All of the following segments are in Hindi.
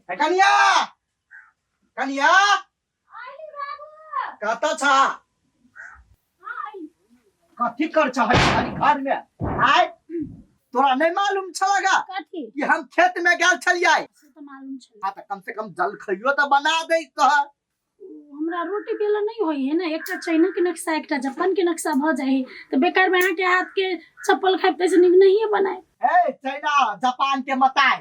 कनिया कनिया कहता छा कथी कर छा हमारी घर में आय तोरा नहीं मालूम छलगा कथी कि हम खेत में गेल छलियै से तो मालूम छल हां त कम से कम जल खइयो त बना दे कह हमरा रोटी बेला नहीं होई है ना एकटा चाइना के नक्शा एकटा जापान के नक्शा भ जाई तो बेकार में के हाथ के चप्पल खाते से नहीं है बनाए ए चाइना जापान के मताय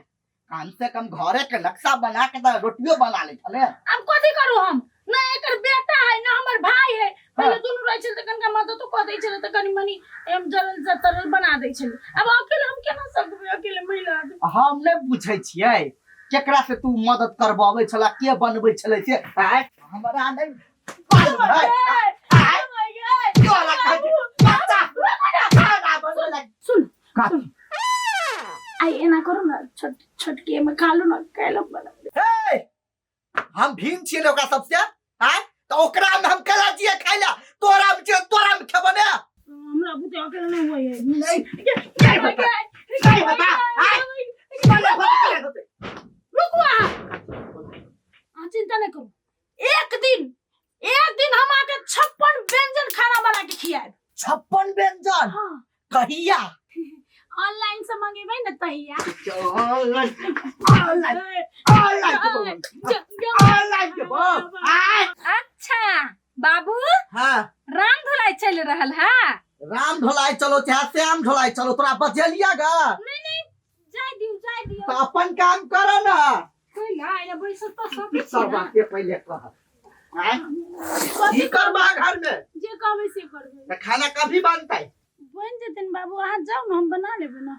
कम से कम घरे के नक्शा बना के त रोटियो बना ले छले अब कथी करू हम ना एकर बेटा है ना हमर भाई है पहले दोनों रह छल त कनका मत तो क दै छल त कनी मनी एम जरल जतरल बना दै छल अब अकेले हम केना सकबे अकेले महिला हम नहीं पूछे छियै केकरा से तू मदद करबावे छला के बनबै छले से आय हमरा नहीं सुन आई एना करू ना छोटकी में खा लो ना कैलो बना हम भीम छियै ओकरा सबसे आय तो ओकरा में हम कला जिए खाइला तोरा में खेबो ने हमरा बुते अकेले नहीं होई है नहीं बता आय रुको चिंता नहीं करो एक दिन हम आके 56 व्यंजन खाना बना के खियाए 56 व्यंजन हां कहिया ऑनलाइन से मंगेबै न तहिया ऑनलाइन के बोल अच्छा बाबू हां राम धुलाई चल रहल है राम ढोलाई चलो चाहे श्याम ढोलाई चलो तोरा बजेलिया गा नहीं जाय दियो तो अपन काम करो ना कोई ना या बैसल तो सब सब बात के पहले कह आय की करबा घर में जे कहबै से करबै तो खाना कभी बनतै बन जतन बाबू अहाँ जाओ ना हम बना लेबै ना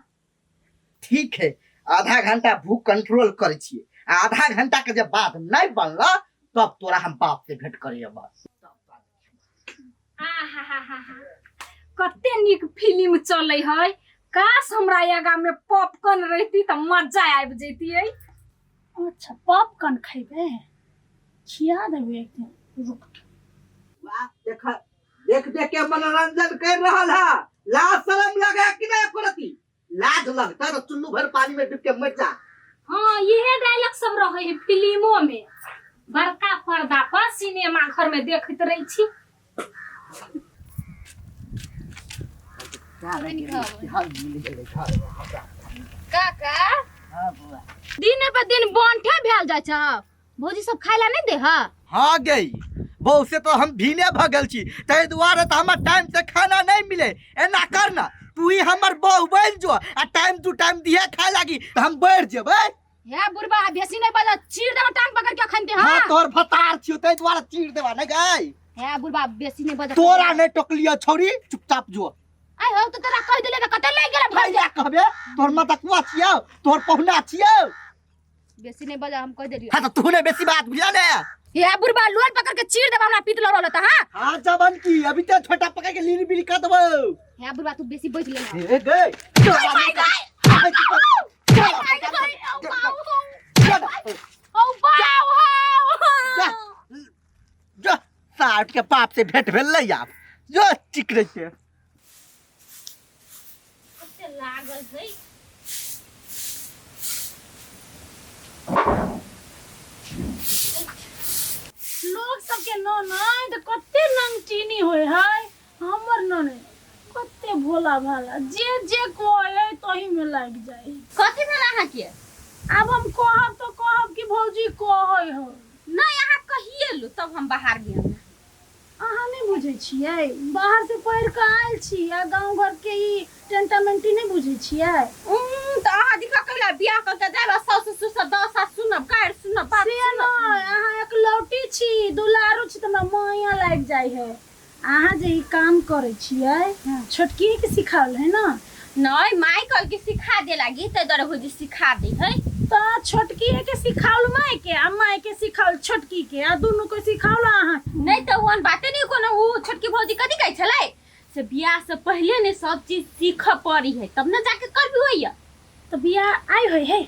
ठीक है आधा घंटा भूख कंट्रोल करे छिए आधा घंटा के जब बाद नहीं बनला तब तोरा हम बाप से भेंट करिए बस कते निक फिल्म चलै है काश हमरा आगा में पॉपकॉर्न रहती त मजा आबि जैतियै अच्छा पॉपकॉर्न खैबे खिया देबै एक दिन रुक वाह देख के मनोरंजन कर रहल है लाज शर्म लगे कि नहीं करती लाज लगता तो चुल्लू भर पानी में डूब के मर जा हां यही डायलॉग सब रहे है फिल्मों में बड़का पर्दा पर सिनेमा घर में देखत रही छी काका दिन पर दिन बंठे भेल जाय छ भौजी सब खाइला नहीं दे ह हाँ गई बहु से तो हम भीने भगल छी तै दुआरे तो हमर टाइम से खाना नहीं मिले एना करना तू ही हमर बहु बन जो आ टाइम टू टाइम दिए खाए लागी तो हम बढ़ जेबै हे बुढ़बा बेसी नहीं बजा चीर देबा टांग पकड़ के खनते हां हां तोर भतार छियो तै दुआरे चीर देबा नहीं गई हे बुढ़बा बेसी नहीं बजा तोरा नहीं टोकलिया छोरी चुपचाप जो आई हो तो तोरा कह देले त कते ले गेला भाई भैया कहबे तोर मतकुआ छियो तोर पहुना छियो बेसी नहीं बजा हम कह देलियो हां तो तू ने बेसी बात बुझा ने हे बुढ़बा लोल पकड़ के चीर देबा हमरा पीत लड़ल त हां हां जबन की अभी तो छोटा पकड़ के लीरी बीरी कर देबो हे बुढ़बा तू बेसी बैठ ले ए गई साठ के पाप से भेंट भेल ले आप जो चिकरे से कते लागल है लोग सबके न नहीं तो कते नमचीनी होय है हमर न नहीं कते भोला भाला जे कोए तही में लाग जाए कथि में रहा के अब हम कहब कि भौजी कहै हो नहीं यहाँ कहिए लो तब हम बाहर गेल अहाँ नहीं बुझे छियै बाहर से पढ़ के आयल छी आ गांव घर के ई टेंटामेंटी नहीं बुझे छियै त अहाँ दिखा कहला बियाह क के जाबा सास ससुर दस सुनब काढ़ सुनब बात से नहीं अहाँ एक लौटी छी दुलारू छी त माया लाग जाय है अहाँ जे ई काम करे छियै छोटकी के सिखावल है ना नहीं माइकल के सिखा दे लागी त दर भौजी सिखा दे है तो छोटकी के सिखावल माई के आ माई के सिखावल छोटकी के आ दोनों को सिखावल अहाँ नहीं तो वन बाते नहीं कोनो उ छोटकी भौजी कथि कहै छलै से बियाह से पहले ने सब चीज सीख पड़ी है तब न जाके करबी होइया तो बियाह आई होय है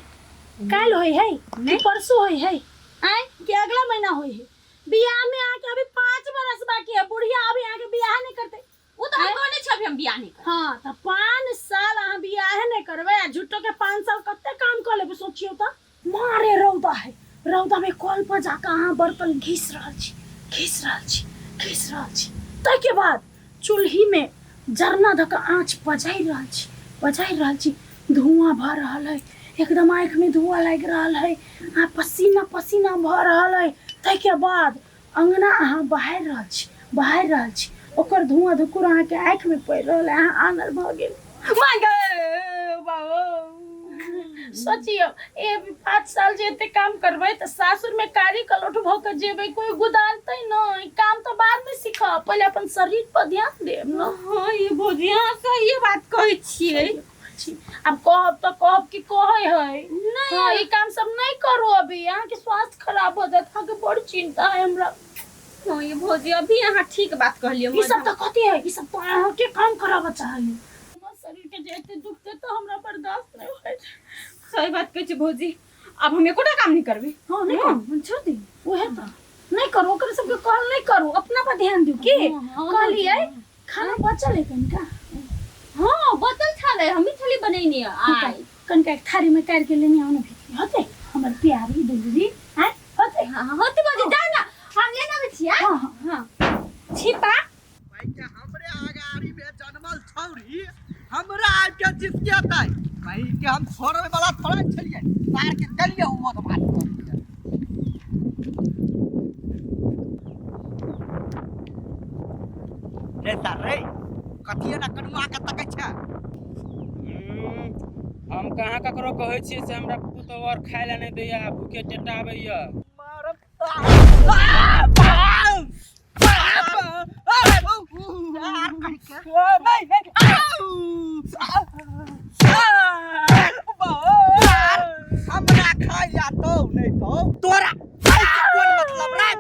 काल होय है कि परसों होय है आई कि अगला महीना होय है बियाह में आके अभी 5 बरस बाकी है बुढ़िया अभी आके बियाह नहीं करते उ तो हम कहने छब हम बियाह नहीं कर हां तो 5 साल बियाह नहीं करबे झूठो के 5 साल कते काम कर लेबे सोचियो त मारे रौदा है रौदा में कल पर जाकर अहाँ बर्तन घिस रहल छी ताके बाद चूल्ही में जरना धक आँच बजाई रहल छी धुआं भर रहल है एकदम आँख में धुआं लग रहल है आ पसीना भर रहल है ताके बाद अंगना अहाँ बहार रहल छी ओकर धुआं धुकुर अहाँ के आँख में पड़ रहल है अहाँ आनर भ गेल सोचियो 5 साल जे एते काम करबै त सासुर में कारी कलौट भ के जेबै कोई गुदानतै नहीं काम तो बाद में सीख पहले अपन शरीर पर ध्यान देब न। हां ये भौजी हां सही बात कहै छियै। अब कहब कि कहै है नहीं हां ये काम सब नहीं करो अभी यहाँ के स्वास्थ्य खराब हो जात है के बड़ चिंता है हमरा। हां ये भौजी अभी अहाँ ठीक बात कहलियै। ई सब त कथि है ई सब तो अहाँ के काम कराबे चाहिए शरीर के जेते दुखते तो हमरा बर्दाश्त नहीं होय। सही बात कहै छी भौजी अब हम एकोटा काम नहीं करबे। हां नहीं कर छोड़ दे ओहे त नहीं करो ओकर सब के कॉल नहीं करो अपना पर ध्यान दो के कहलिए खाना बचल है कनका। हां बचल छले हम थली बनैनी आइ कनका एक थारी में काट के लेने आउन भी होते हमर प्यारी दुलरी हैं होते। हां होते भौजी जाना हम लेना में छिया। हां हां छिपा भाई के हमरे आगारी में जन्मल छौरी हमरा आब के जितियतै भाई के हम छोड़े वाला थोड़ा छलिए तार के चलिए उ मत बात रे तारे कथिए ना कनुआ के तकै छ। हम कहाँ ककरो कहै छियै से हमरा पुतो और खाय ला नहीं दैया भूखे टेटाबैया। हमरा खाया तो नहीं तो तोरा कोन मतलब रे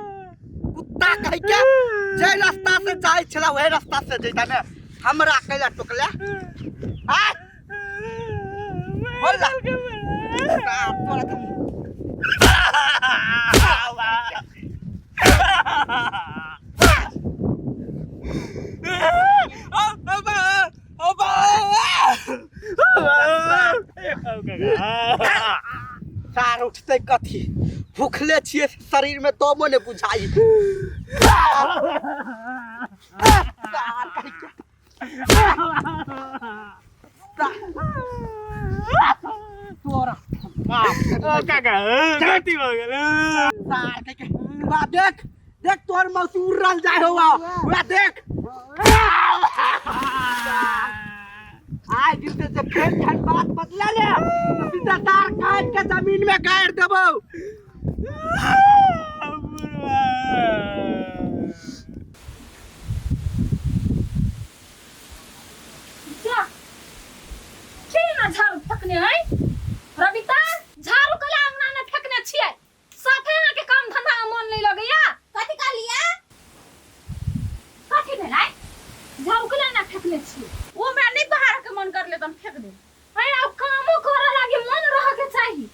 कुत्ता कह के जे रास्ता से जाय छला वही रास्ता से जैता ने हमरा कैला टोकला आ बोला तोरा तुम सार उठते कथी भूखले छिए शरीर में तो मोने बुझाई तोरा गलती हो गेल। सार के बा देख देख तोर मौसी उड़ल जाय होवा ओला देख आज जिससे से फिर झट बात बदला ले सीधा तार काट के जमीन में गाड़ देबो। जा के ना झाड़ू फेकने है रविता झाड़ू कला अंगना में फेकने छियै साथे यहाँ के काम धंधा में मन नहीं लगैया कथि कहलिए कथि भेलै झाड़ू कला ना फेकने छियै वो हमरा नहीं बाहर के मन कर ले हम फेंक दे। अरे अब कामो करे लागी मन रह के चाहिए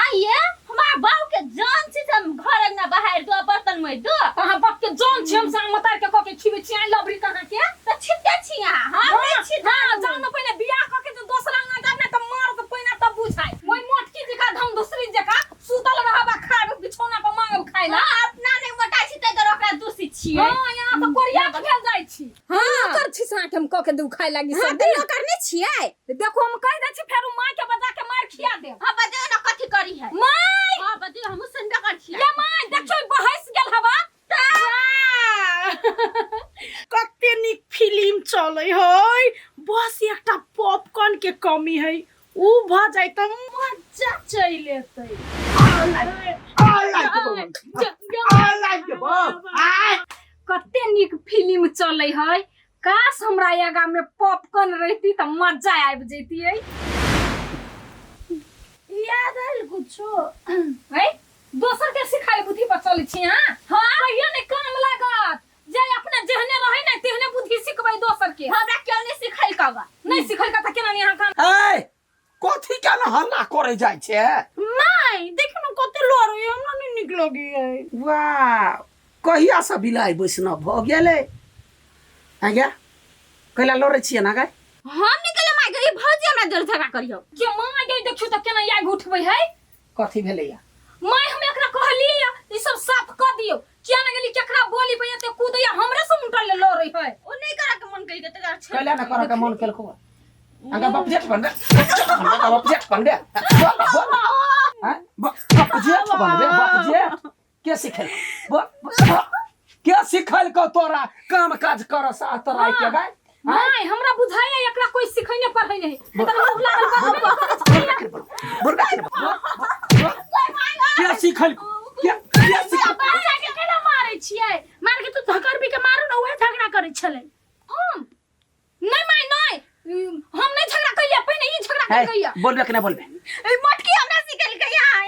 आइए हमार बाऊ के जान से हम घर अंगना बाहर दो बर्तन में दो कहां बाप के जान छी हम सांग मतार के क के खिबे छी लबरी कहां के तो छिटे छी यहां हम नहीं छी हां जान में पहले बियाह क के तो दोसरा अंगना जाने त मार के पहिना तब बुझाई मोय मोटकी जका धम दूसरी जका सुतल रहबा खाब बिछौना पर मांगब खाइला अपना नहीं मोटा छी त ओकरा दूषित छी। हां यहां तो कोरिया भेल जाय छी हां कर छी साठ हम क के दू खाइ लागी हां सब तो करने छियै देखो हम कह दै छी फेर माय के बजा के मार खिया दे हां बजे ना कथि करी है माय हां बजे हम संडा कर छियै ये माय देखो बहस गेल हवा कते निक फिल्म चलै है बस एकटा पॉपकॉर्न के कमी है उ भ जाय त मजा चल एतै। कते निक फिल्म चलै है काश हमरा आगा में पॉपकॉर्न रहती त मजा आबि जैती है याद आइल कुछो है दोसर के सिखाई बुद्धि पर चलै छी हां हां कहियो ने काम लागत जे अपना जेहने रहे ना तेहने बुद्धि सिखबै दोसर के हमरा क्यों नहीं सिखाई काबा नहीं सिखल का त केना यहाँ काम ए कथी के न हल्ला करे जाय छे माय देखो न कते लड़ै हमरा नहीं निक लगे है। वाह कहिया से बिलाई वैष्णव भ गेले आगे कैला लड़े छिए ना गाय हम निकले माय गई भौजी हमरा जोर झगड़ा करियो के मां गई देखियो त केना आग उठबै है कथी भेलैया माय हम एकरा कहल कैला ना कर के मन केल को अंगा बाप जेठ बन दे बाप जेठ बन दे हैं बाप जेठ बन दे बाप जेठ के सिखल के सिखल को तोरा काम काज कर सा तोरा के गाय नहीं हमरा बुझाया एकरा कोई सिखैने पढ़ै नहीं एकर मुंह लागल बुरका के सिखल के सिखल बच्चा के केना मारै छियै मार के तू धकरबी के मारू न ओहे झगड़ा करै छलै हम नहीं माय नहीं हम नहीं झगड़ा कइया पहिने ई झगड़ा कइया बोलबे कि नहीं बोलबे ए मटकी हमरा सिखल गया है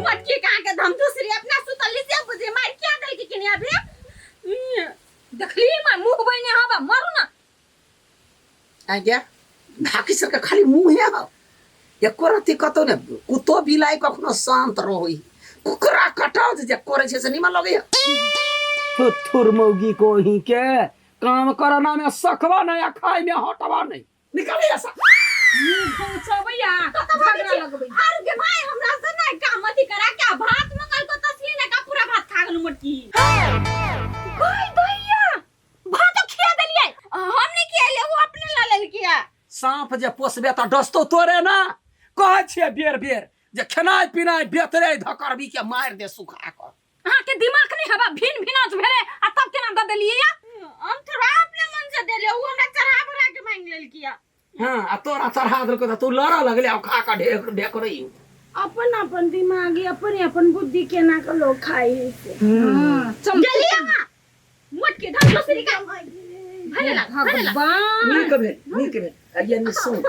मटकी कहां के हम दूसरी अपना सुतली से बुझे मार क्या गई कि किनिया बे देखली माय मुंह बइने हवा मारू ना आ गया धाकी सर का खाली मुंह है एको रति कतो ने कुतो बिलाई कखनो शांत रहोई कुकरा कटाव जे करे छे से निमन लगे थुर मौगी को ही के काम करना में सकवा नहीं खाई में हटवा नहीं निकल ऐसा भैया झगड़ा लगबै आर के भाई हमरा से नहीं काम अथी करा क्या भात में कल को तसली ने का पूरा भात खा गेलु मटकी कोई भैया भात खिया देलिए हमने किया ले वो अपने ला लेल किया सांप जे पोसबे त डस्तो तोरे ना कहे छे बेर बेर जे खेनाई पिनाई बेतरे धकरबी के मार दे सुखा कर अहाँ के दिमाग नहीं हवा भिन भिनाच भेले आ तब केना द देलिए या हम थोड़ा अपने मन से दे ले वो हमरा चढ़ा भरा के मांग लेल किया हां आ तोरा चढ़ा देल को तू लड़ा लगले आ खा का ढेक ढेक रही अपन अपन दिमागी अपन अपन बुद्धि केना के लोग खाई से चल चलिए मटकी धर दूसरी का भरेला नी कबे ये नि सुन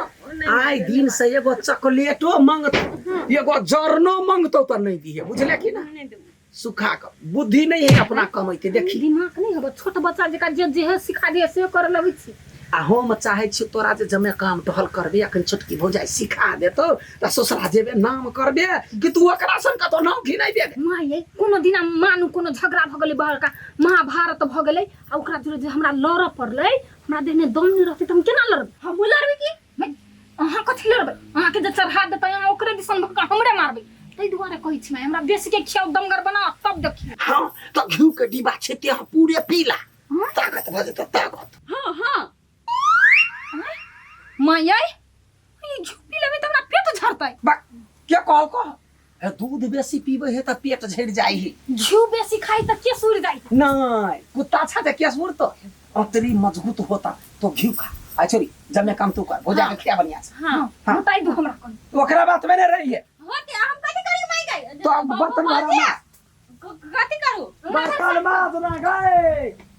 आइ दिन से एगो चॉकलेटो मांगत एगो जरनो मांगतो त नहीं दिए बुझले कि ना सुखा के बुद्धि नहीं है अपना कमाइते देखी दिमाग नहीं हवा छोट बच्चा जेका जे है सिखा दे से कर लबै छी आ हम चाहे छी तोरा जे जमे काम टहल करबे अखन छोटकी भौजाई सिखा देतो त ससुरा जेबे नाम करबे कि तू ओकरा सन का तो नाम घिनाइ दे माये कोनो दिना मानु कोनो झगड़ा भ गेलै बड़का महाभारत भ गेलै आ ओकरा जोरे जे हमरा लड़ पड़लै हमरा देहने दम नहीं रहते त हम केना लड़ब हम लड़बै की अहाँ कथि लड़बै अहाँ के जे चढ़ा देतै अहाँ ओकरे दिसन भका हमरे मारबै तै दुआरे कहै छी मैं हमरा बेसी के खियाउ दमगर बना तब देखी हां त घिउ के डिब्बा छेते पूरे पीला ताकत भजे त ताकत हां हां माये ई झुपी लेबे त हमरा पेट झड़तै बा के कहल को ए दूध बेसी पीबे है त पेट झड़ जाई है घिउ बेसी खाई त के सुर जाई नहीं कुत्ता छा त केस मुरतो अतरी मजबूत होता तो घिउ खा आ छोरी जब मैं काम तू कर भोजा के खिया बढ़िया से हां बताई दो हमरा कोन तो ओकरा बात में नहीं रही है होते हम कथि करी माई गई तो अब बर्तन भरा कथि करू बर्तन बात ना गए